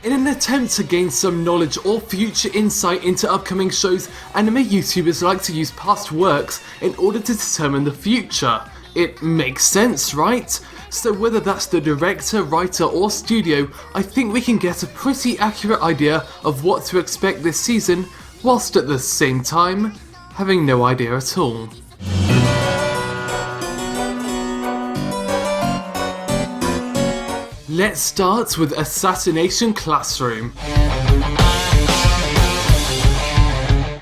In an attempt to gain some knowledge or future insight into upcoming shows, anime YouTubers like to use past works in order to determine the future. It makes sense, right? So whether that's the director, writer or studio, I think we can get a pretty accurate idea of what to expect this season, whilst at the same time, having no idea at all. Let's start with Assassination Classroom.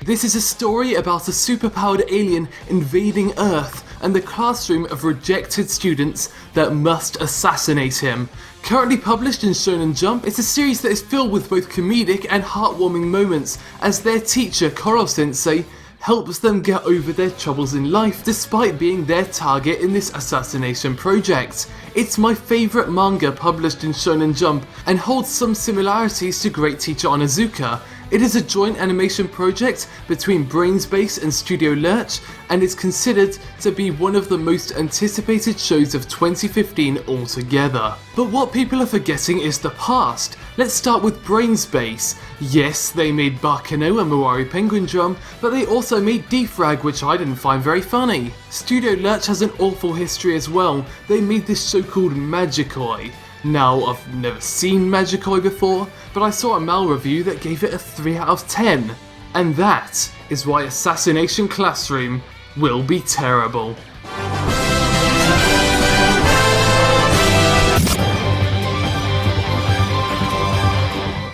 This is a story about a superpowered alien invading Earth and the classroom of rejected students that must assassinate him. Currently published in Shonen Jump, it's a series that is filled with both comedic and heartwarming moments as their teacher, Koro-sensei, helps them get over their troubles in life despite being their target in this assassination project. It's my favourite manga published in Shonen Jump and holds some similarities to great teacher Onizuka. It is a joint animation project between Brainsbase and Studio Lurch and is considered to be one of the most anticipated shows of 2015 altogether. But what people are forgetting is the past. Let's start with Brainsbase. Yes, they made Bakuman and Mawari Penguin Drum, but they also made Defrag, which I didn't find very funny. Studio Lurch has an awful history as well. They made this show called Magikoi. Now, I've never seen Magikoi before, but I saw a Mal review that gave it a 3 out of 10. And that is why Assassination Classroom will be terrible.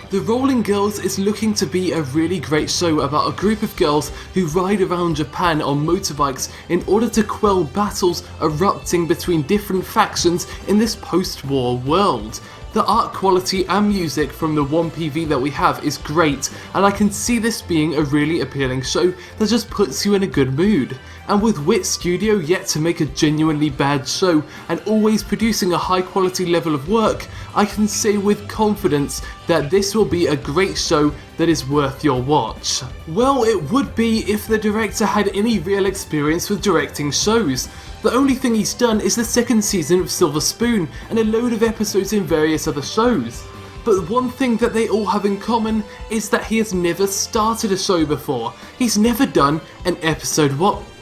The Rolling Girls is looking to be a really great show about a group of girls who ride around Japan on motorbikes in order to quell battles erupting between different factions in this post-war world. The art quality and music from the one PV that we have is great, and I can see this being a really appealing show that just puts you in a good mood. And with Wit Studio yet to make a genuinely bad show and always producing a high quality level of work, I can say with confidence that this will be a great show that is worth your watch. Well, it would be if the director had any real experience with directing shows. The only thing he's done is the second season of Silver Spoon and a load of episodes in various other shows. But one thing that they all have in common is that he has never started a show before. He's never done an episode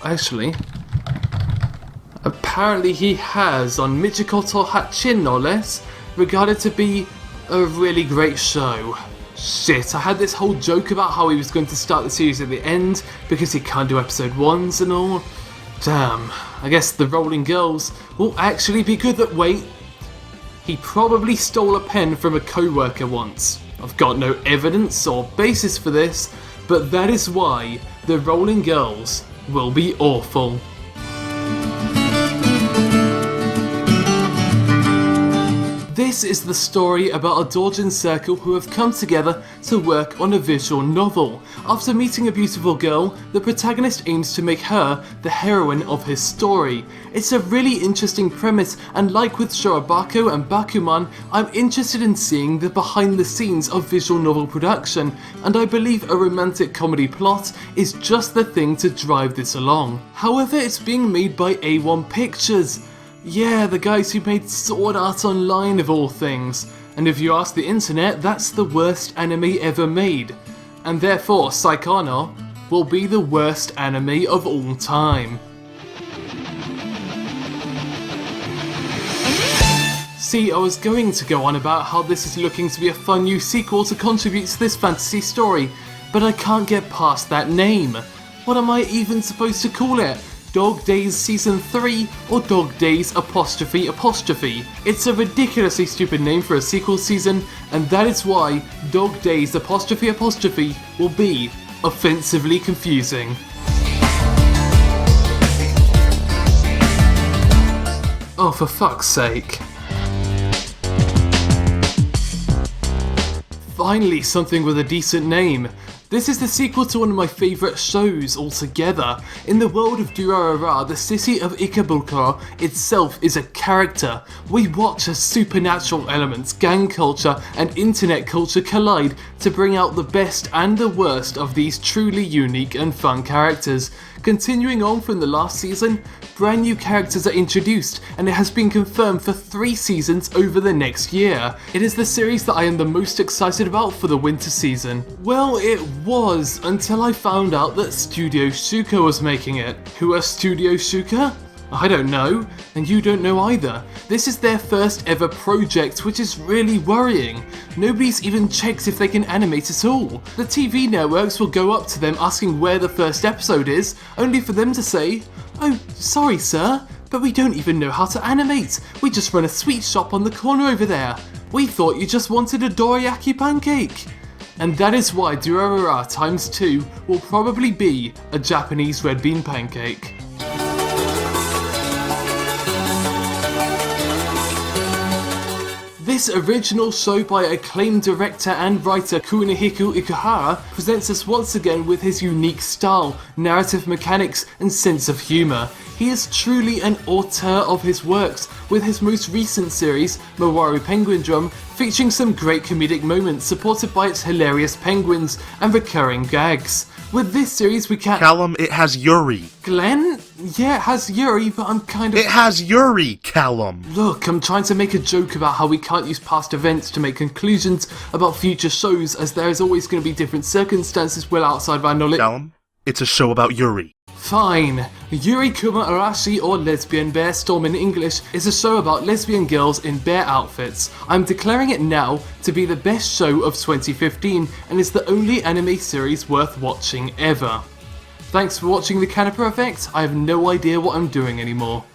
actually, apparently he has on Michikoto Hatchin no less, regarded to be a really great show. Shit, I had this whole joke about how he was going to start the series at the end because he can't do episode 1s and all. Damn, I guess the Rolling Girls will actually be good at wait. He probably stole a pen from a co-worker once. I've got no evidence or basis for this, but that is why the Rolling Girls will be awful. This is the story about a Dorjin circle who have come together to work on a visual novel. After meeting a beautiful girl, the protagonist aims to make her the heroine of his story. It's a really interesting premise, and like with Shorobako and Bakuman, I'm interested in seeing the behind the scenes of visual novel production, and I believe a romantic comedy plot is just the thing to drive this along. However, it's being made by A1 Pictures. Yeah, the guys who made Sword Art Online of all things. And if you ask the internet, that's the worst anime ever made. And therefore, SAEKANO will be the worst anime of all time. See, I was going to go on about how this is looking to be a fun new sequel to contribute to this fantasy story, but I can't get past that name. What am I even supposed to call it? Dog Days Season 3 or Dog Days ''? It's a ridiculously stupid name for a sequel season, and that is why Dog Days '' will be offensively confusing. Oh, for fuck's sake. Finally, something with a decent name. This is the sequel to one of my favourite shows altogether. In the world of Durarara, the city of Ikebukuro itself is a character. We watch as supernatural elements, gang culture and internet culture collide to bring out the best and the worst of these truly unique and fun characters. Continuing on from the last season, brand new characters are introduced, and it has been confirmed for 3 seasons over the next year. It is the series that I am the most excited about for the winter season. Well, it was, until I found out that Studio Shuka was making it. Who are Studio Shuka? I don't know, and you don't know either. This is their first ever project, which is really worrying. Nobody's even checked if they can animate at all. The TV networks will go up to them asking where the first episode is, only for them to say, "Oh, sorry sir, but we don't even know how to animate. We just run a sweet shop on the corner over there. We thought you just wanted a dorayaki pancake." And that is why Durarara x2 will probably be a Japanese red bean pancake. This original show by acclaimed director and writer Kunihiko Ikuhara presents us once again with his unique style, narrative mechanics, and sense of humour. He is truly an auteur of his works, with his most recent series, Mawaru Penguin Drum, featuring some great comedic moments supported by its hilarious penguins and recurring gags. With this series we can— Callum, it has Yuri. Glenn? Yeah, it has Yuri, but I'm kind of— It has Yuri, Callum. Look, I'm trying to make a joke about how we can't use past events to make conclusions about future shows, as there is always going to be different circumstances well outside of our knowledge. Callum, it's a show about Yuri. Fine. Yuri Kuma Arashi, or Lesbian Bear Storm in English, is a show about lesbian girls in bear outfits. I'm declaring it now to be the best show of 2015 and is the only anime series worth watching ever. Thanks for watching the Canipa Effect. I have no idea what I'm doing anymore.